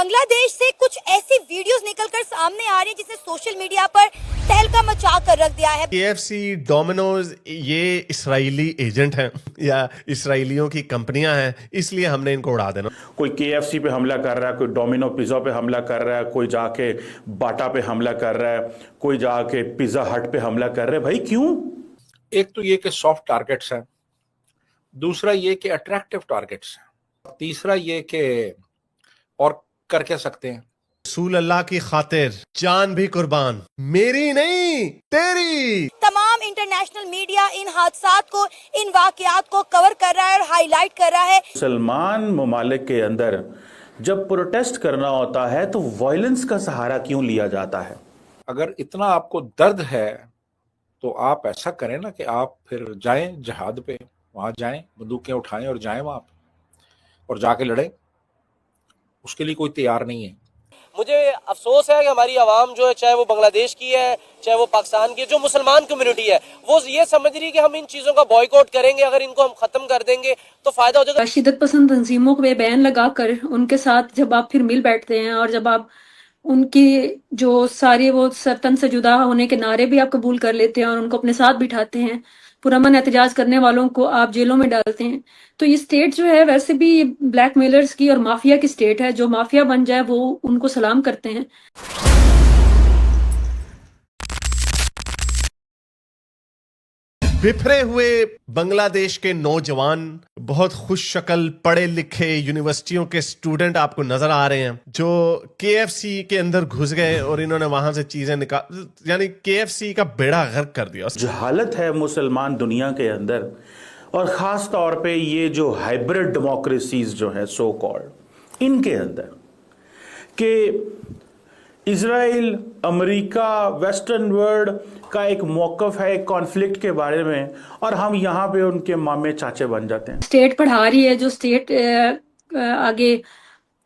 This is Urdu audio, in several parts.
بنگلہ دیش سے کچھ ایسی ویڈیوز نکل کر سامنے آ رہی ہیں جسے سوشل میڈیا پر تہلکہ مچا کر رکھ دیا ہے. KFC ڈومینوز یہ اسرائیلی ایجنٹ ہیں یا اسرائیلیوں کی کمپنیاں ہیں, اس لیے ہم نے ان کو اڑا دینا. کوئی KFC پہ حملہ کر رہا ہے, کوئی ڈومینو پیزا پہ حملہ کر رہا ہے, کوئی جا کے باٹا پہ حملہ کر رہا ہے, کوئی جا کے پیزا ہٹ پہ حملہ کر رہا ہے. بھائی کیوں؟ ایک تو یہ کہ سافٹ ٹارگٹس ہیں, دوسرا یہ کہ اٹریکٹیو ٹارگٹس ہیں, تیسرا یہ کہ اور کر کے سکتے ہیں. رسول اللہ کی خاطر جان بھی قربان, میری نہیں تیری. تمام انٹرنیشنل میڈیا ان حادثات کو, ان واقعات کو کور کر رہا ہے اور ہائی لائٹ کر رہا ہے. مسلمان ممالک کے اندر جب پروٹیسٹ کرنا ہوتا ہے تو وائلنس کا سہارا کیوں لیا جاتا ہے؟ اگر اتنا آپ کو درد ہے تو آپ ایسا کریں نا کہ آپ پھر جائیں جہاد پہ, وہاں جائیں, بندوقیں اٹھائیں اور جائیں وہاں پہ اور جا کے لڑیں. اس کے لیے کوئی تیار نہیں ہے. مجھے افسوس ہے کہ ہماری عوام جو ہے, چاہے وہ بنگلہ دیش کی ہے چاہے وہ پاکستان کی ہے, جو مسلمان کمیونٹی ہے وہ یہ سمجھ رہی ہے کہ ہم ان چیزوں کا بائیکاٹ کریں گے, اگر ان کو ہم ختم کر دیں گے تو فائدہ ہو جائے گا. شدت پسند تنظیموں کو بین لگا کر ان کے ساتھ جب آپ پھر مل بیٹھتے ہیں اور جب آپ ان کی جو سارے وہ سرتن سے جدا ہونے کے نعرے بھی آپ قبول کر لیتے ہیں اور ان کو اپنے ساتھ بٹھاتے ہیں, پرامن احتجاج کرنے والوں کو آپ جیلوں میں ڈالتے ہیں, تو یہ سٹیٹ جو ہے ویسے بھی بلیک میلرز کی اور مافیا کی سٹیٹ ہے. جو مافیا بن جائے وہ ان کو سلام کرتے ہیں. بکھرے ہوئے بنگلہ دیش کے نوجوان, بہت خوش شکل پڑھے لکھے یونیورسٹیوں کے اسٹوڈنٹ آپ کو نظر آ رہے ہیں جو KFC کے اندر گھس گئے اور انہوں نے وہاں سے چیزیں نکال, یعنی KFC کا بیڑا غرق کر دیا. جہالت ہے مسلمان دنیا کے اندر, اور خاص طور پہ یہ جو ہائبرڈ ڈیموکریسیز جو ہیں سو کالڈ, ان کے اندر کہ اسرائیل, امریکہ, ویسٹرن ورلڈ کا ایک موقف ہے ایک کانفلکٹ کے بارے میں, اور ہم یہاں پہ ان کے مامے چاچے بن جاتے ہیں. اسٹیٹ پڑھا رہی ہے, جو اسٹیٹ آگے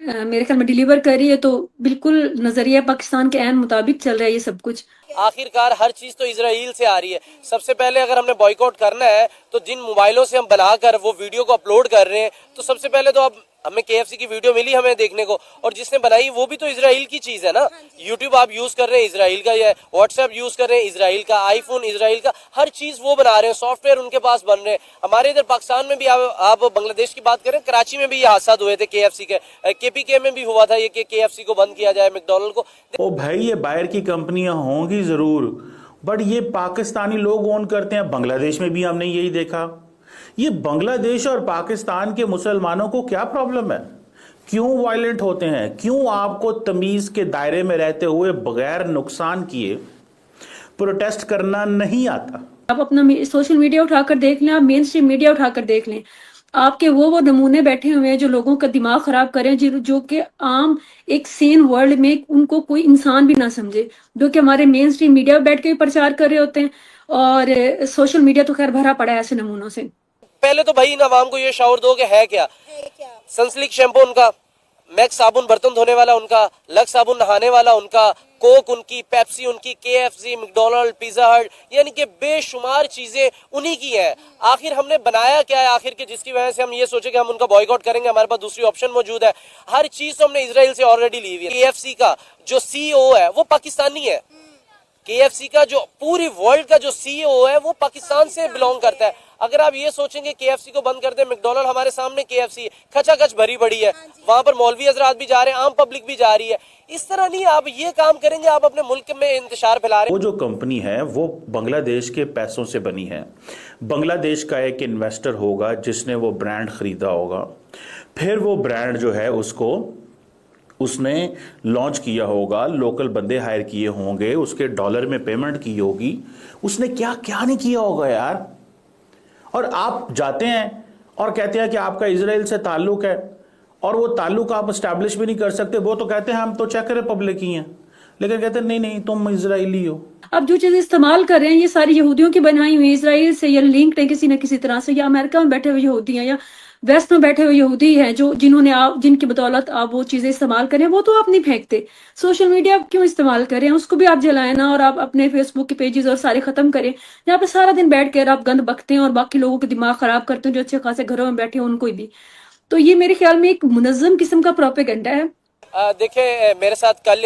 میرے خیال میں ڈیلیور کر رہی ہے, تو بالکل نظریہ پاکستان کے عین مطابق چل رہا ہے یہ سب کچھ. آخر کار ہر چیز تو اسرائیل سے آ رہی ہے. سب سے پہلے اگر ہم نے بائیکاٹ کرنا ہے تو جن موبائلوں سے ہم بنا کر وہ ویڈیو کو اپلوڈ کر رہے ہیں, تو سب سے پہلے تو اب ہمیں KFC کی ویڈیو ملی ہمیں دیکھنے کو, اور جس نے بنائی وہ بھی تو اسرائیل کی چیز ہے نا. یوٹیوب آپ یوز کر رہے ہیں اسرائیل کا, یا واٹس ایپ یوز کر رہے ہیں اسرائیل کا, آئی فون اسرائیل کا, ہر چیز وہ بنا رہے ہیں, سافٹ ویئر ان کے پاس بن رہے ہیں. ہمارے ادھر پاکستان میں بھی آپ بنگلہ دیش کی بات کریں, کراچی میں بھی یہ حادثات ہوئے تھے KFC کے, KPK میں بھی ہوا تھا یہ کہ KFC کو بند کیا جائے, میکڈونلڈ کو. او بھائی, یہ باہر کی کمپنیاں ہوں گی ضرور, بٹ یہ پاکستانی لوگ اون کرتے ہیں. بنگلہ دیش میں بھی ہم نے یہی دیکھا. یہ بنگلہ دیش اور پاکستان کے مسلمانوں کو کیا پرابلم ہے؟ کیوں وائلنٹ ہوتے ہیں؟ کیوں آپ کو تمیز کے دائرے میں رہتے ہوئے بغیر نقصان کیے پروٹیسٹ کرنا نہیں آتا؟ آپ اپنا سوشل میڈیا اٹھا کر دیکھ لیں, آپ مین اسٹریم میڈیا اٹھا کر دیکھ لیں, آپ کے وہ نمونے بیٹھے ہوئے ہیں جو لوگوں کا دماغ خراب کریں, جو کہ عام ایک سین ورلڈ میں ان کو کوئی انسان بھی نہ سمجھے, جو کہ ہمارے مین اسٹریم میڈیا بیٹھ کے پرچار کر رہے ہوتے ہیں, اور سوشل میڈیا تو خیر بھرا پڑا ہے ایسے نمونوں سے. پہلے تو بھائی ان عوام کو یہ شعور دو کہ ہے کیا. سنسلک شیمپو ان کا, میکس صابن برتن دھونے والا ان کا, لکس صابن نہانے والا ان کا, کوک ان کی, پیپسی ان کی, KFC, میکڈونلڈ, پیزا ہٹ, یعنی کہ بے شمار چیزیں انہی کی ہیں. آخر ہم نے بنایا کیا ہے آخر کہ جس کی وجہ سے ہم یہ سوچے کہ ہم ان کا بائیکاٹ کریں گے, ہمارے پاس دوسری آپشن موجود ہے. ہر چیز تو ہم نے اسرائیل سے آلریڈی لی ہوئی ہے. KFC کا جو CEO ہے وہ پاکستانی ہے. KFC کا جو پوری ورلڈ کا جو CEO ہے وہ پاکستان سے بلونگ کرتا ہے. اگر آپ یہ سوچیں گے KFC کو بند کر دیں, میکڈونلڈ ہمارے سامنے KFC کھچا کچ بھری پڑی ہے, وہاں پر مولوی حضرات بھی جا رہے ہیں, عام پبلک بھی جا رہی ہے. اس طرح نہیں, آپ یہ کام کریں گے آپ اپنے ملک میں انتشار پھیلا رہے ہیں. وہ جو کمپنی ہے وہ بنگلہ دیش کے پیسوں سے بنی ہے. بنگلہ دیش کا ایک انویسٹر ہوگا جس نے وہ برانڈ خریدا ہوگا, پھر وہ برانڈ جو ہے اس نے لانچ کیا ہوگا, لوکل بندے ہائر کیے ہوں گے, اس کے ڈالر میں پیمنٹ کی ہوگی. اس نے کیا نہیں کیا ہوگا یار. اور آپ جاتے ہیں اور کہتے ہیں کہ آپ کا اسرائیل سے تعلق ہے, اور وہ تعلق آپ اسٹیبلش بھی نہیں کر سکتے. وہ تو کہتے ہیں ہم تو چیک ریپبلک ہی ہیں, لیکن کہتے ہیں نہیں تم اسرائیلی ہو. اب جو چیزیں استعمال کر رہے ہیں یہ ساری یہودیوں کی بنائی ہوئی, اسرائیل سے یا لنکڈ ہے کسی نہ کسی طرح سے, یا امریکہ میں بیٹھے ہوئے یہودی ہیں یا ویسٹ میں بیٹھے ہوئے یہودی ہیں, جن کی بدولت آپ وہ چیزیں استعمال کریں, وہ تو آپ نہیں پھینکتے. سوشل میڈیا آپ کیوں استعمال کریں, اس کو بھی آپ جلائیں نا, اور آپ اپنے فیس بک کے پیجز اور سارے ختم کریں, جہاں پہ سارا دن بیٹھ کر آپ گند بکتے ہیں اور باقی لوگوں کے دماغ خراب کرتے ہیں جو اچھے خاصے گھروں میں بیٹھے ہیں ان کو بھی. تو یہ میرے خیال میں ایک منظم قسم کا پروپیگنڈا ہے. دیکھیں میرے ساتھ کل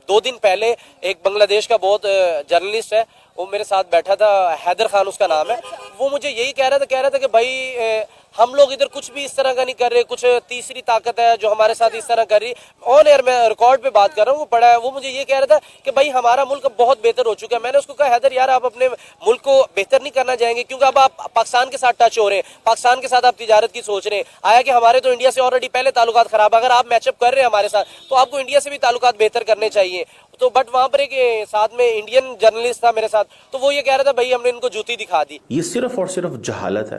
2 دن پہلے ایک بنگلہ دیش کا بہت جرنلسٹ ہے, وہ میرے ساتھ بیٹھا تھا, حیدر خان اس کا نام ہے. وہ مجھے یہی کہہ رہا تھا کہ بھائی ہم لوگ ادھر کچھ بھی اس طرح کا نہیں کر رہے, کچھ تیسری طاقت ہے جو ہمارے ساتھ اس طرح کر رہی. آن ایئر میں ریکارڈ پہ بات کر رہا ہوں, وہ پڑھا ہے. وہ مجھے یہ کہہ رہا تھا کہ بھائی ہمارا ملک بہت بہتر ہو چکا ہے. میں نے اس کو کہا حیدر یار آپ اپنے ملک کو بہتر نہیں کرنا چاہیں گے, کیونکہ اب آپ پاکستان کے ساتھ ٹچ ہو رہے ہیں, پاکستان کے ساتھ آپ تجارت کی سوچ رہے ہیں. آیا کہ ہمارے تو انڈیا سے آلریڈی پہلے تعلقات خراب, اگر آپ میچ اپ کر رہے ہیں ہمارے ساتھ تو آپ کو انڈیا سے بھی تعلقات بہتر کرنے چاہیے. تو بٹ وہاں پر ایک ساتھ میں انڈین جرنلسٹ تھا میرے ساتھ, تو وہ یہ کہہ رہا تھا بھائی ہم نے ان کو جوتی دکھا دی. یہ صرف اور صرف جہالت ہے.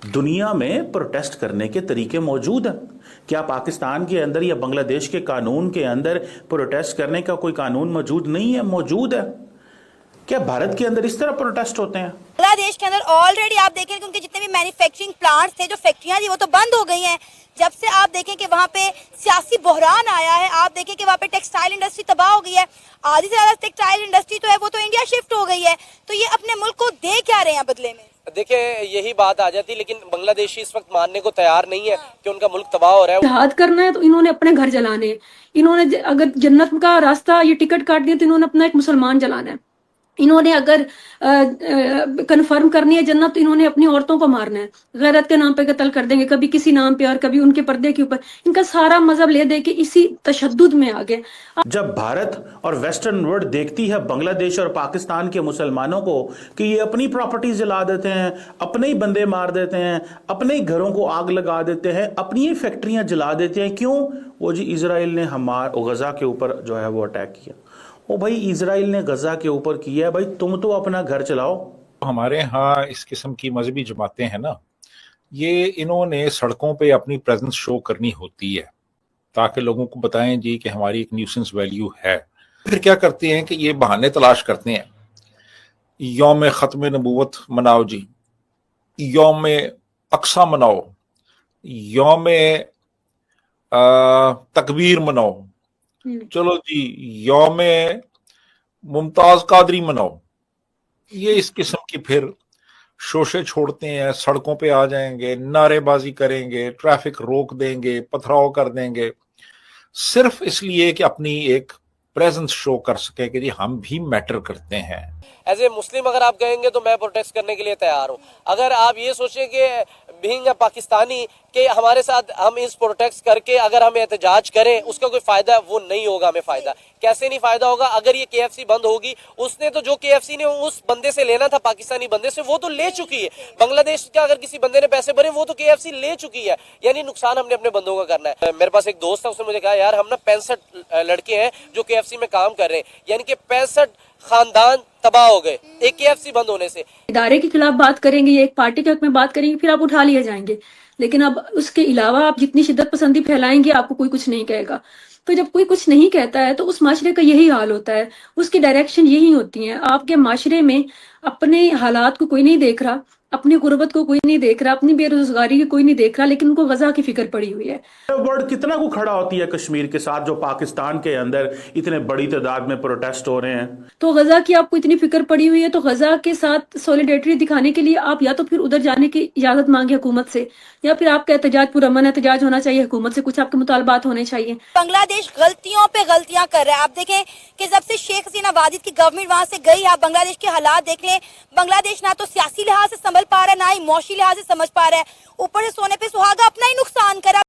دنیا میں پروٹیسٹ کرنے کے طریقے موجود ہیں. کیا پاکستان کے اندر یا بنگلہ دیش کے قانون کے اندر پروٹیسٹ کرنے کا کوئی قانون موجود نہیں ہے؟ موجود ہے. کیا بھارت کے اندر اس طرح پروٹیسٹ ہوتے ہیں؟ بنگلہ دیش کے اندر آلریڈی آپ دیکھیں کہ ان کے جتنے بھی مینوفیکچرنگ پلانٹس تھے, جو فیکٹریاں تھیں, وہ تو بند ہو گئی ہیں. جب سے آپ دیکھیں کہ وہاں پہ سیاسی بحران آیا ہے, آپ دیکھیں کہ وہاں پہ ٹیکسٹائل انڈسٹری تباہ ہو گئی ہے. آدھی سے زیادہ ٹیکسٹائل انڈسٹری تو ہے وہ تو انڈیا شفٹ ہو گئی ہے. تو یہ اپنے ملک کو دے کیا رہے ہیں بدلے میں؟ دیکھیں یہی بات آ جاتی, لیکن بنگلہ دیشی اس وقت ماننے کو تیار نہیں ہے کہ ان کا ملک تباہ ہو رہا ہے. جہاد کرنا ہے تو انہوں نے اپنے گھر جلانے ہیں. انہوں نے اگر جنت کا راستہ یہ ٹکٹ کاٹ دیا تو انہوں نے اپنا ایک مسلمان جلانا ہے. انہوں نے اگر کنفرم کرنی ہے جنت تو انہوں نے اپنی عورتوں کو مارنا ہے. غیرت کے نام پہ قتل کر دیں گے, کبھی کسی نام پہ اور کبھی ان کے پردے کے اوپر. ان کا سارا مذہب لے دے کے اسی تشدد میں آ گئے. جب بھارت اور ویسٹرن ورلڈ دیکھتی ہے بنگلہ دیش اور پاکستان کے مسلمانوں کو کہ یہ اپنی پراپرٹی جلا دیتے ہیں, اپنے ہی بندے مار دیتے ہیں, اپنے ہی گھروں کو آگ لگا دیتے ہیں, اپنی ہی فیکٹریاں جلا دیتے ہیں, کیوں؟ وہ جی اسرائیل نے غزہ کے اوپر جو ہے وہ اٹیک کیا. وہ بھائی اسرائیل نے غزہ کے اوپر کیا ہے, بھائی تم تو اپنا گھر چلاؤ. ہمارے ہاں اس قسم کی مذہبی جماعتیں ہیں نا, یہ انہوں نے سڑکوں پہ اپنی پریزنس شو کرنی ہوتی ہے تاکہ لوگوں کو بتائیں جی کہ ہماری ایک نیوسنس ویلیو ہے. پھر کیا کرتے ہیں کہ یہ بہانے تلاش کرتے ہیں, یوم ختم نبوت مناؤ جی, یوم اقصی مناؤ, یوم تکبیر مناؤ, چلو جی یوم ممتاز قادری مناؤ. یہ اس قسم کی پھر شوشے چھوڑتے ہیں, سڑکوں پہ آ جائیں گے, نعرے بازی کریں گے, ٹریفک روک دیں گے, پتھراؤ کر دیں گے, صرف اس لیے کہ اپنی ایک پریزنس شو کر سکے کہ جی ہم بھی میٹر کرتے ہیں. ایز اے مسلم اگر آپ کہیں گے تو میں پروٹیسٹ کرنے کے لیے تیار ہوں. اگر آپ یہ سوچیں کہ بینگ اے پاکستانی کہ ہمارے ساتھ ہم اس پروٹیسٹ کر کے اگر ہم احتجاج کریں اس کا کوئی فائدہ, وہ نہیں ہوگا. ہمیں فائدہ کیسے نہیں فائدہ ہوگا؟ اگر یہ KFC بند ہوگی, اس نے تو جو KFC نے اس بندے سے لینا تھا پاکستانی بندے سے وہ تو لے چکی ہے. بنگلہ دیش کا اگر کسی بندے نے پیسے بھرے وہ تو KFC لے چکی ہے, یعنی نقصان ہم نے اپنے بندوں کا کرنا ہے. میرے پاس ایک دوست ہے, اس نے مجھے کہا یار ہم نا 65 لڑکے ہیں جو KFC میں کام کر رہے ہیں, یعنی کہ 65 خاندان تباہ ہو گئے ایک KFC بند ہونے سے. ادارے کے خلاف بات کریں گے یا ایک پارٹی کے حق میں بات کریں گے پھر آپ اٹھا لیے جائیں گے, لیکن اب اس کے علاوہ آپ جتنی شدت پسندی پھیلائیں گے آپ کو کوئی کچھ نہیں کہے گا. تو جب کوئی کچھ نہیں کہتا ہے تو اس معاشرے کا یہی حال ہوتا ہے, اس کی ڈائریکشن یہی ہوتی ہیں. آپ کے معاشرے میں اپنے حالات کو کوئی نہیں دیکھ رہا, اپنی غربت کو کوئی نہیں دیکھ رہا, اپنی بے روزگاری کی کوئی نہیں دیکھ رہا, لیکن ان کو غزہ کی فکر پڑی ہوئی ہے. ورلڈ کتنا کو کھڑا ہوتی ہے کشمیر کے ساتھ جو پاکستان کے اندر اتنے بڑی تعداد میں پروٹیسٹ ہو رہے ہیں. تو غزہ کی آپ کو اتنی فکر پڑی ہوئی ہے تو غزہ کے ساتھ سولیڈیٹری دکھانے کے لیے آپ یا تو پھر ادھر جانے کی اجازت مانگے حکومت سے, یا پھر آپ کا احتجاج پرامن احتجاج ہونا چاہیے, حکومت سے کچھ آپ کے مطالبات ہونے چاہیے. بنگلہ دیش غلطیوں پہ غلطیاں کر رہا ہے. آپ دیکھیں کہ جب سے شیخ حسینہ واجد کی گورنمنٹ وہاں سے گئی, آپ بنگلہ دیش کے حالات دیکھ لیں. بنگلہ دیش نہ تو سیاسی لحاظ سے سنبھل پا رہا ہے, نہ ہی معاشی لحاظ سے سمجھ پا رہا ہے, اوپر سے سونے پہ سہاگا اپنا ہی نقصان کرا.